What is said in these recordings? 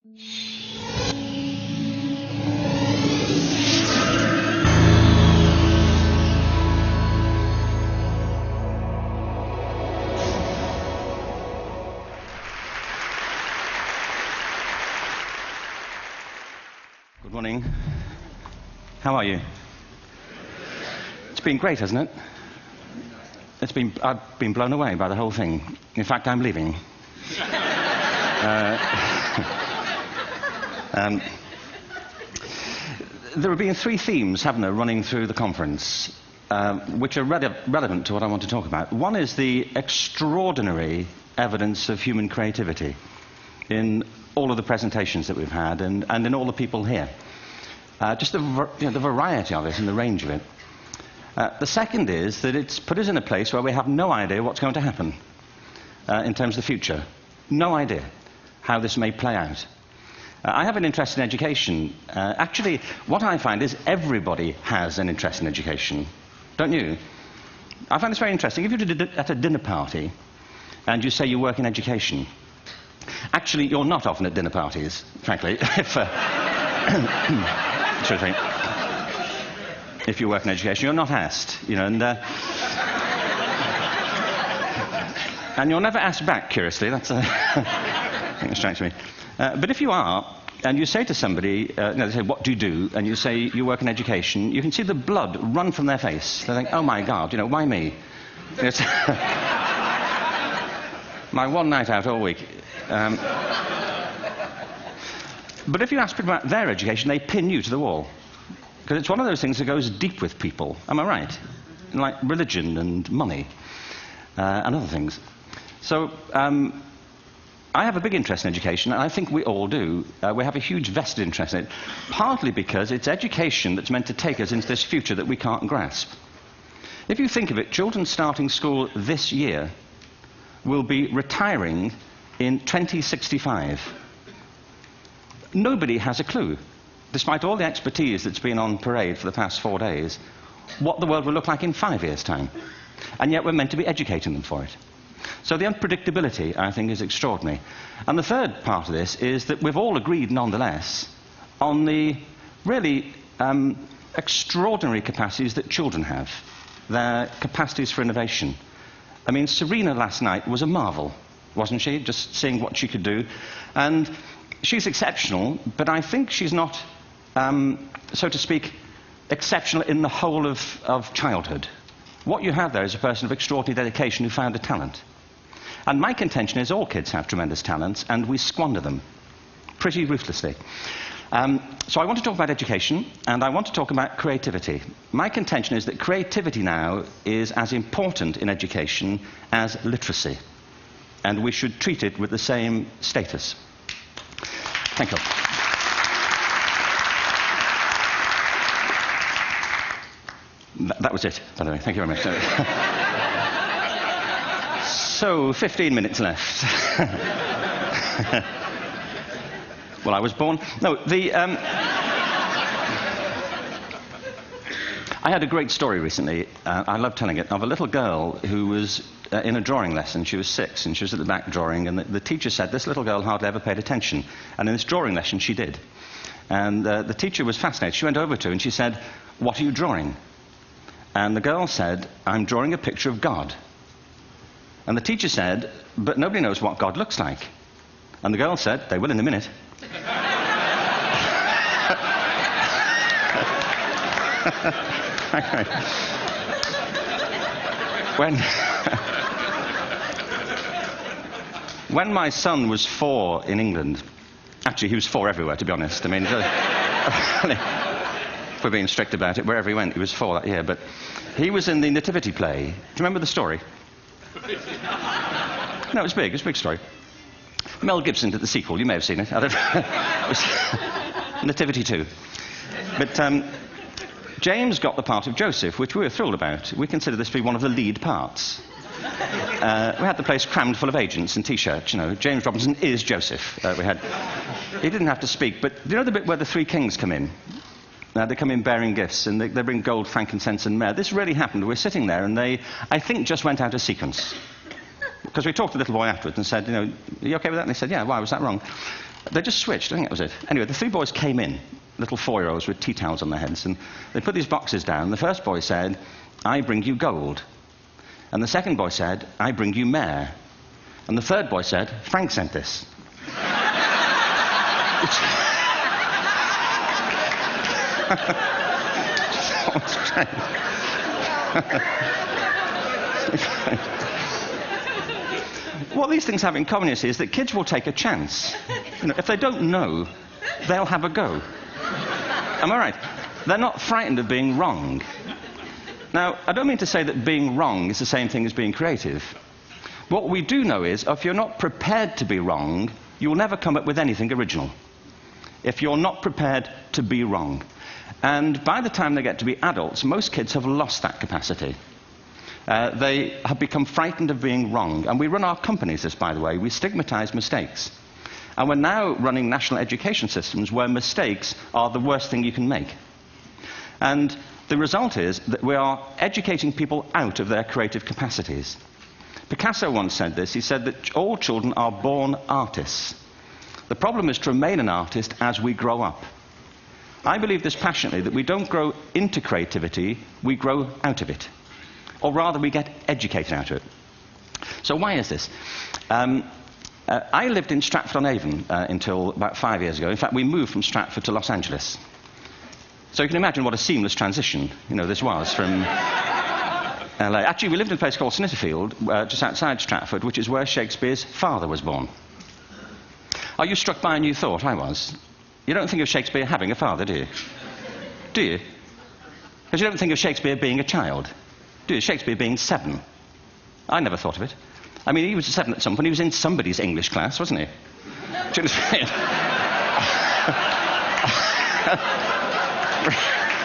Good morning. How are you? It's been great, hasn't it? I've been blown away by the whole thing. In fact, I'm leaving. There have been three themes, haven't there, running through the conference, which are relevant to what I want to talk about. One is the extraordinary evidence of human creativity in all of the presentations that we've had and in all the people here. Just the variety of it and the range of it. The second is that it's put us in a place where we have no idea what's going to happen in terms of the future. No idea how this may play out. I have an interest in education. Actually, what I find is everybody has an interest in education. Don't you? I find this very interesting. If you're at a dinner party and you say you work in education, actually, you're not often at dinner parties, frankly, if you work in education. You're not asked, and you're never asked back, curiously. That's I think it strikes me. But if you are, and you say to somebody, they say, what do you do? And you say, you work in education, you can see the blood run from their face. They think, oh my God, why me? It's my one night out all week. But if you ask people about their education, they pin you to the wall. Because it's one of those things that goes deep with people. Am I right? Like religion and money and other things. So I have a big interest in education, and I think we all do. We have a huge vested interest in it, partly because it's education that's meant to take us into this future that we can't grasp. If you think of it, children starting school this year will be retiring in 2065. Nobody has a clue, despite all the expertise that's been on parade for the past 4 days, what the world will look like in 5 years' time. And yet we're meant to be educating them for it. So the unpredictability, I think, is extraordinary. And the third part of this is that we've all agreed, nonetheless, on the really extraordinary capacities that children have, their capacities for innovation. I mean, Serena last night was a marvel, wasn't she? Just seeing what she could do. And she's exceptional, but I think she's not, so to speak, exceptional in the whole of childhood. What you have there is a person of extraordinary dedication who found a talent. And my contention is all kids have tremendous talents, and we squander them pretty ruthlessly. So I want to talk about education, and I want to talk about creativity. My contention is that creativity now is as important in education as literacy, and we should treat it with the same status. Thank you. That was it, by the way. Thank you very much. So, 15 minutes left. Well, I was born... No, I had a great story recently, I love telling it, of a little girl who was in a drawing lesson. She was 6, and she was at the back drawing, and the teacher said this little girl hardly ever paid attention. And in this drawing lesson, she did. And the teacher was fascinated. She went over to her and she said, what are you drawing? And the girl said, I'm drawing a picture of God. And the teacher said, but nobody knows what God looks like. And the girl said, they will in a minute. When my son was 4 in England, actually he was 4 everywhere, to be honest. I mean, if we're being strict about it, wherever he went, he was 4 that year. But he was in the Nativity play. Do you remember the story? No, it was big. It was a big story. Mel Gibson did the sequel. You may have seen it. I don't know. It was Nativity 2. But James got the part of Joseph, which we were thrilled about. We consider this to be one of the lead parts. We had the place crammed full of agents and T-shirts, James Robinson is Joseph. He didn't have to speak, but do you know the bit where the 3 kings come in? They come in bearing gifts, and they bring gold, frankincense, and myrrh. This really happened. We're sitting there, and they, I think, just went out of sequence. Because we talked to the little boy afterwards and said, are you okay with that? And they said, yeah, why was that wrong? They just switched, I think that was it. Anyway, the three boys came in, little 4-year-olds with tea towels on their heads, and they put these boxes down. The first boy said, "I bring you gold." And the second boy said, "I bring you mare." And the third boy said, "Frank sent this." What these things have in common, you see, is that kids will take a chance. If they don't know, they'll have a go. Am I right? They're not frightened of being wrong. Now, I don't mean to say that being wrong is the same thing as being creative. What we do know is, if you're not prepared to be wrong, you'll never come up with anything original. If you're not prepared to be wrong. And by the time they get to be adults, most kids have lost that capacity. They have become frightened of being wrong. And we run our companies this, by the way. We stigmatize mistakes. And we're now running national education systems where mistakes are the worst thing you can make. And the result is that we are educating people out of their creative capacities. Picasso once said this. He said that all children are born artists. The problem is to remain an artist as we grow up. I believe this passionately, that we don't grow into creativity, we grow out of it. Or rather, we get educated out of it. So why is this? I lived in Stratford-on-Avon until about 5 years ago. In fact, we moved from Stratford to Los Angeles. So you can imagine what a seamless transition, this was from LA. Actually, we lived in a place called Snitterfield, just outside Stratford, which is where Shakespeare's father was born. Are you struck by a new thought? I was. You don't think of Shakespeare having a father, do you? Do you? Because you don't think of Shakespeare being a child. Do you? Shakespeare being 7. I never thought of it. I mean, he was 7 at some point. He was in somebody's English class, wasn't he? Do you understand?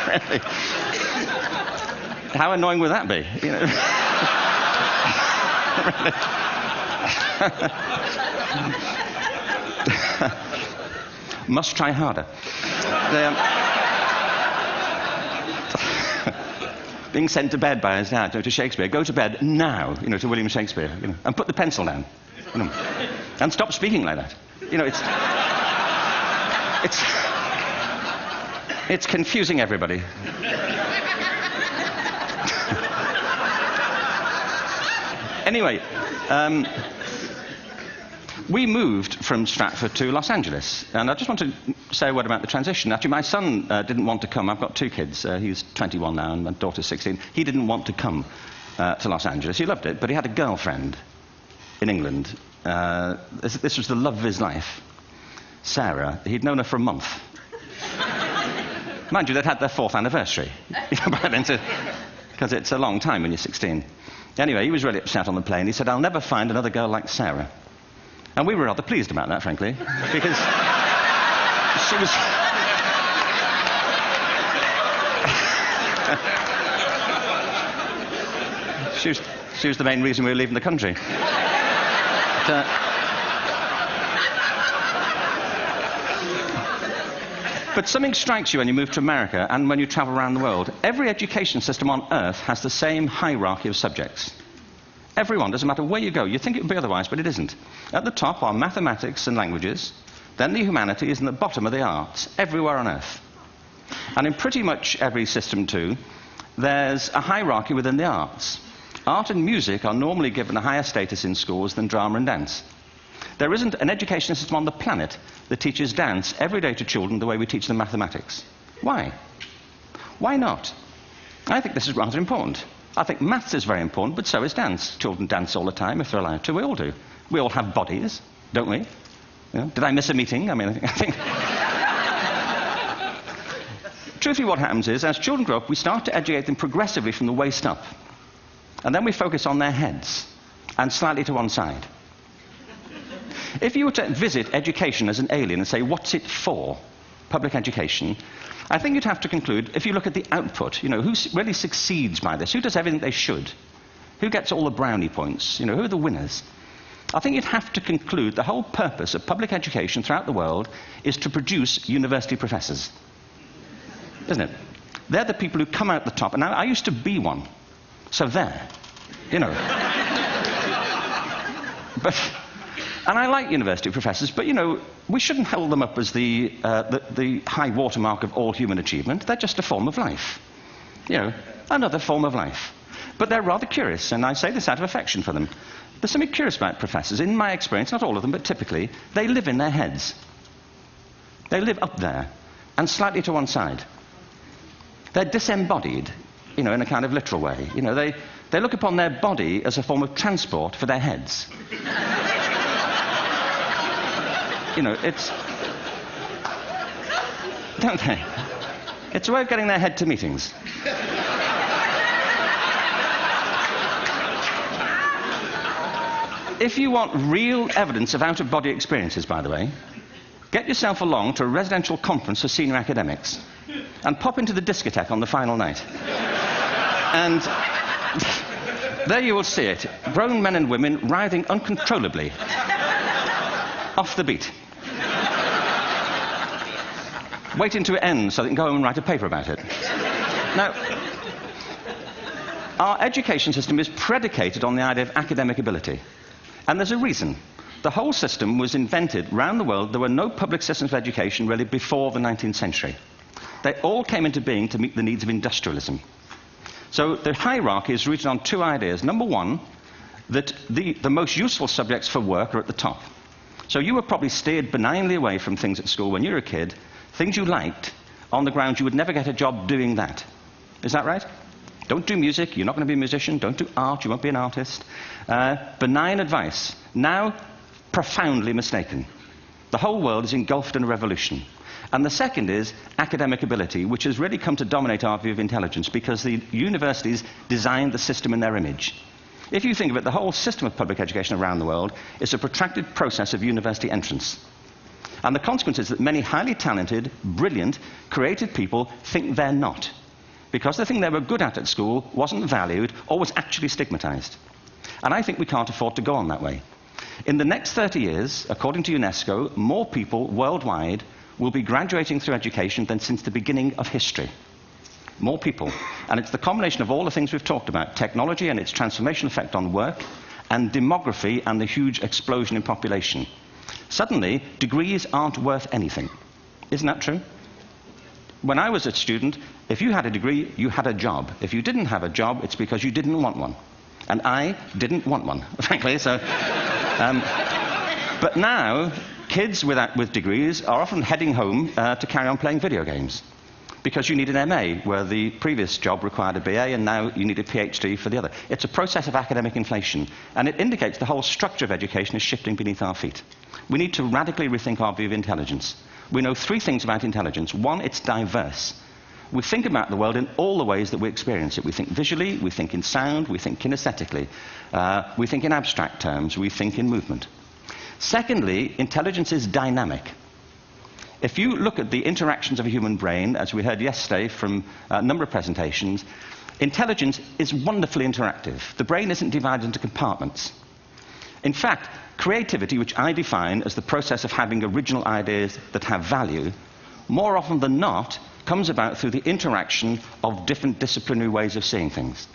Really? How annoying would that be? Must try harder. Being sent to bed by his dad to Shakespeare. Go to bed now, to William Shakespeare, and put the pencil down, and stop speaking like that. It's confusing everybody. Anyway, we moved from Stratford to Los Angeles, and I just want to say a word about the transition. Actually, my son didn't want to come. I've got 2 kids. He's 21 now, and my daughter's 16. He didn't want to come to Los Angeles. He loved it, but he had a girlfriend in England. This was the love of his life, Sarah. He'd known her for a month. Mind you, they'd had their 4th anniversary, because it's a long time when you're 16. Anyway, he was really upset on the plane. He said, "I'll never find another girl like Sarah." And we were rather pleased about that, frankly, because she was the main reason we were leaving the country. But something strikes you when you move to America and when you travel around the world. Every education system on Earth has the same hierarchy of subjects. Everyone, doesn't matter where you go. You think it would be otherwise, but it isn't. At the top are mathematics and languages, then the humanities, and at the bottom are the arts, everywhere on Earth. And in pretty much every system, too, there's a hierarchy within the arts. Art and music are normally given a higher status in schools than drama and dance. There isn't an education system on the planet that teaches dance every day to children the way we teach them mathematics. Why? Why not? I think this is rather important. I think maths is very important, but so is dance. Children dance all the time if they're allowed to. We all do. We all have bodies, don't we? Did I miss a meeting? I think... Truthfully, what happens is, as children grow up, we start to educate them progressively from the waist up. And then we focus on their heads, and slightly to one side. If you were to visit education as an alien and say, what's it for, public education, I think you'd have to conclude, if you look at the output, who really succeeds by this? Who does everything they should? Who gets all the brownie points? Who are the winners? I think you'd have to conclude the whole purpose of public education throughout the world is to produce university professors. Isn't it? They're the people who come out the top. And now, I used to be one. So there. But And I like university professors, but, you know, we shouldn't hold them up as the high watermark of all human achievement. They're just a form of life. You know, another form of life. But they're rather curious, and I say this out of affection for them. There's something curious about professors. In my experience, not all of them, but typically, they live in their heads. They live up there, and slightly to one side. They're disembodied, you know, in a kind of literal way. You know, they look upon their body as a form of transport for their heads. You know, it's... Don't they? It's a way of getting their head to meetings. If you want real evidence of out-of-body experiences, by the way, get yourself along to a residential conference for senior academics and pop into the discotheque on the final night. And there you will see it. Grown men and women writhing uncontrollably off the beat. Waiting to end so they can go home and write a paper about it. Now, our education system is predicated on the idea of academic ability. And there's a reason. The whole system was invented around the world. There were no public systems of education really before the 19th century. They all came into being to meet the needs of industrialism. So the hierarchy is rooted on two ideas. Number one, that the most useful subjects for work are at the top. So you were probably steered benignly away from things at school when you were a kid, things you liked, on the grounds you would never get a job doing that. Is that right? Don't do music, you're not going to be a musician. Don't do art, you won't be an artist. Benign advice. Now, profoundly mistaken. The whole world is engulfed in a revolution. And the second is academic ability, which has really come to dominate our view of intelligence because the universities designed the system in their image. If you think of it, the whole system of public education around the world is a protracted process of university entrance. And the consequence is that many highly talented, brilliant, creative people think they're not. Because the thing they were good at school wasn't valued or was actually stigmatized. And I think we can't afford to go on that way. In the next 30 years, according to UNESCO, more people worldwide will be graduating through education than since the beginning of history. More people. And it's the combination of all the things we've talked about, technology and its transformational effect on work, and demography and the huge explosion in population. Suddenly, degrees aren't worth anything. Isn't that true? When I was a student, if you had a degree, you had a job. If you didn't have a job, it's because you didn't want one. And I didn't want one, frankly, so... but now, kids with degrees are often heading home to carry on playing video games. Because you need an MA, where the previous job required a BA, and now you need a PhD for the other. It's a process of academic inflation, and it indicates the whole structure of education is shifting beneath our feet. We need to radically rethink our view of intelligence. We know three things about intelligence. One, it's diverse. We think about the world in all the ways that we experience it. We think visually, we think in sound, we think kinesthetically, we think in abstract terms, we think in movement. Secondly, intelligence is dynamic. If you look at the interactions of a human brain, as we heard yesterday from a number of presentations, intelligence is wonderfully interactive. The brain isn't divided into compartments. In fact, creativity, which I define as the process of having original ideas that have value, more often than not, comes about through the interaction of different disciplinary ways of seeing things.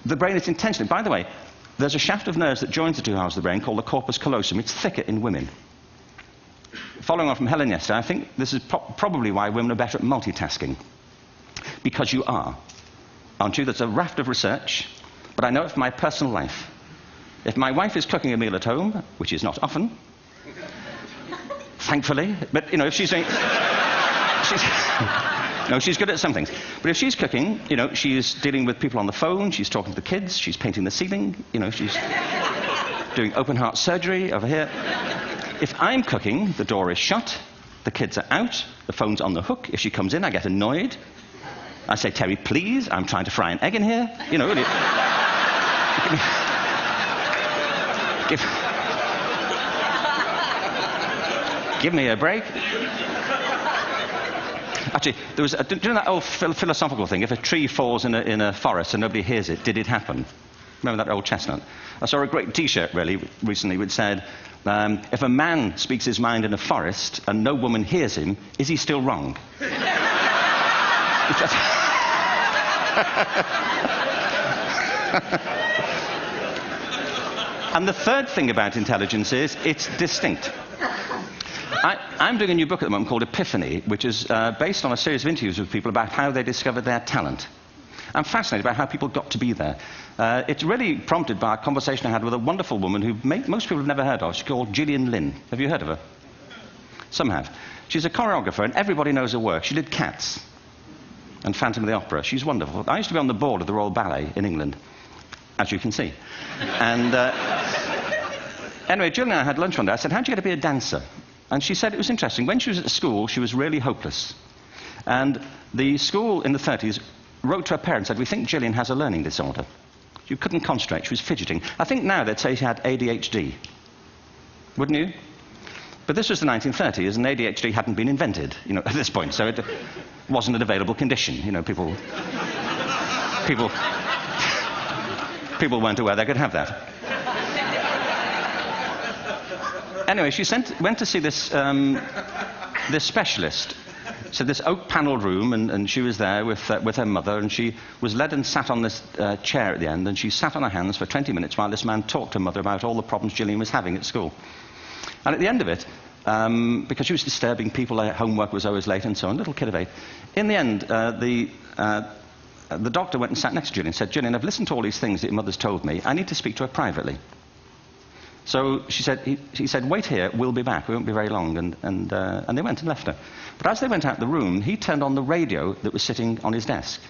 The brain is intentionally... By the way, there's a shaft of nerves that joins the two halves of the brain called the corpus callosum. It's thicker in women. Following on from Helen yesterday, I think this is probably why women are better at multitasking. Because you are. Aren't you? There's a raft of research, but I know it from my personal life. If my wife is cooking a meal at home, which is not often, thankfully, but, you know, if she's doing... No, she's good at some things. But if she's cooking, you know, she's dealing with people on the phone, she's talking to the kids, she's painting the ceiling, you know, she's doing open heart surgery over here. If I'm cooking, the door is shut, the kids are out, the phone's on the hook. If she comes in, I get annoyed. I say, Terry, please, I'm trying to fry an egg in here. You know, really. Give me a break. Actually, there was do you know that old philosophical thing? If a tree falls in a forest and nobody hears it, did it happen? Remember that old chestnut? I saw a great T-shirt really recently which said, if a man speaks his mind in a forest and no woman hears him, is he still wrong? And the third thing about intelligence is it's distinct. I'm doing a new book at the moment called Epiphany, which is based on a series of interviews with people about how they discovered their talent. I'm fascinated by how people got to be there. It's really prompted by a conversation I had with a wonderful woman who most people have never heard of. She's called Gillian Lynn. Have you heard of her? Some have. She's a choreographer, and everybody knows her work. She did Cats and Phantom of the Opera. She's wonderful. I used to be on the board of the Royal Ballet in England, as you can see. And anyway, Gillian and I had lunch one day. I said, how'd you get to be a dancer? And she said it was interesting. When she was at school, she was really hopeless. And the school in the 30s wrote to her parents and said, we think Gillian has a learning disorder. She couldn't concentrate. She was fidgeting. I think now they'd say she had ADHD. Wouldn't you? But this was the 1930s, and ADHD hadn't been invented, at this point. So it wasn't an available condition. People weren't aware they could have that. Anyway, she went to see this specialist. So this oak-panelled room, and she was there with her mother, and she was led and sat on this chair at the end, and she sat on her hands for 20 minutes while this man talked to her mother about all the problems Gillian was having at school. And at the end of it, because she was disturbing people, her homework was always late and so on, little kid of 8, in the end, the doctor went and sat next to Gillian and said, Gillian, I've listened to all these things that your mother's told me. I need to speak to her privately. So he said, wait here, we'll be back. We won't be very long. And they went and left her. But as they went out the room, he turned on the radio that was sitting on his desk.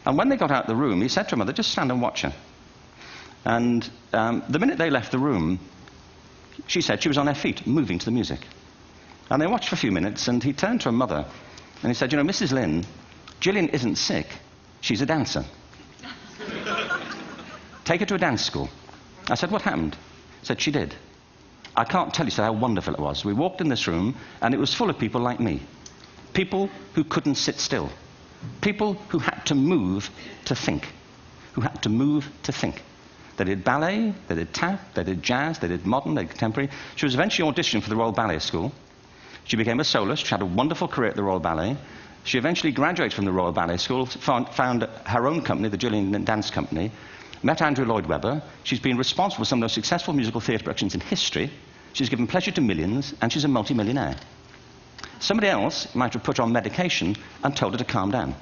And when they got out the room, he said to her mother, just stand and watch her. And the minute they left the room, she said she was on her feet, moving to the music. And they watched for a few minutes, and he turned to her mother, and he said, Mrs. Lynn, Gillian isn't sick. She's a dancer. Take her to a dance school. I said, what happened? He said, she did. I can't tell you how wonderful it was. We walked in this room, and it was full of people like me. People who couldn't sit still. People who had to move to think. Who had to move to think. They did ballet, they did tap, they did jazz, they did modern, they did contemporary. She was eventually auditioned for the Royal Ballet School. She became a soloist. She had a wonderful career at the Royal Ballet. She eventually graduated from the Royal Ballet School, found her own company, the Gillian Dance Company, met Andrew Lloyd Webber. She's been responsible for some of the most successful musical theatre productions in history. She's given pleasure to millions, and she's a multi-millionaire. Somebody else might have put her on medication and told her to calm down.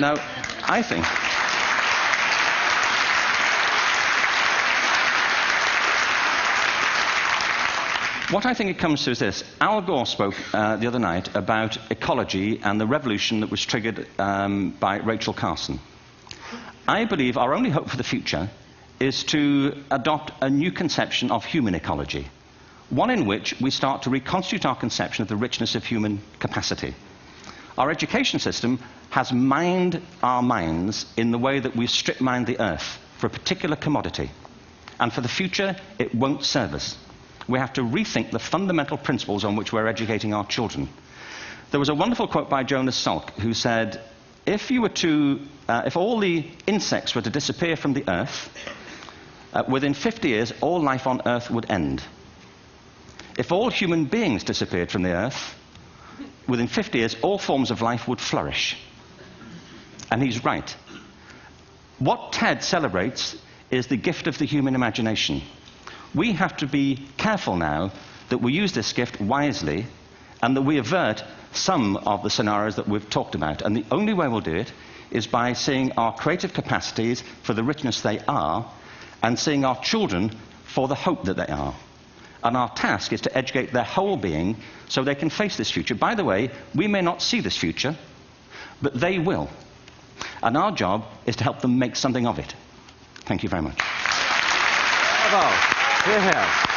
Now, I think... What I think it comes to is this. Al Gore spoke the other night about ecology and the revolution that was triggered by Rachel Carson. I believe our only hope for the future is to adopt a new conception of human ecology, one in which we start to reconstitute our conception of the richness of human capacity. Our education system has mined our minds in the way that we've strip-mined the earth for a particular commodity, and for the future it won't serve us. We have to rethink the fundamental principles on which we're educating our children. There was a wonderful quote by Jonas Salk, who said, if all the insects were to disappear from the earth, within 50 years, all life on earth would end. If all human beings disappeared from the earth, within 50 years, all forms of life would flourish. And he's right. What TED celebrates is the gift of the human imagination. We have to be careful now that we use this gift wisely and that we avert some of the scenarios that we've talked about. And the only way we'll do it is by seeing our creative capacities for the richness they are and seeing our children for the hope that they are. And our task is to educate their whole being so they can face this future. By the way, we may not see this future, but they will. And our job is to help them make something of it. Thank you very much. Bravo. Hierher.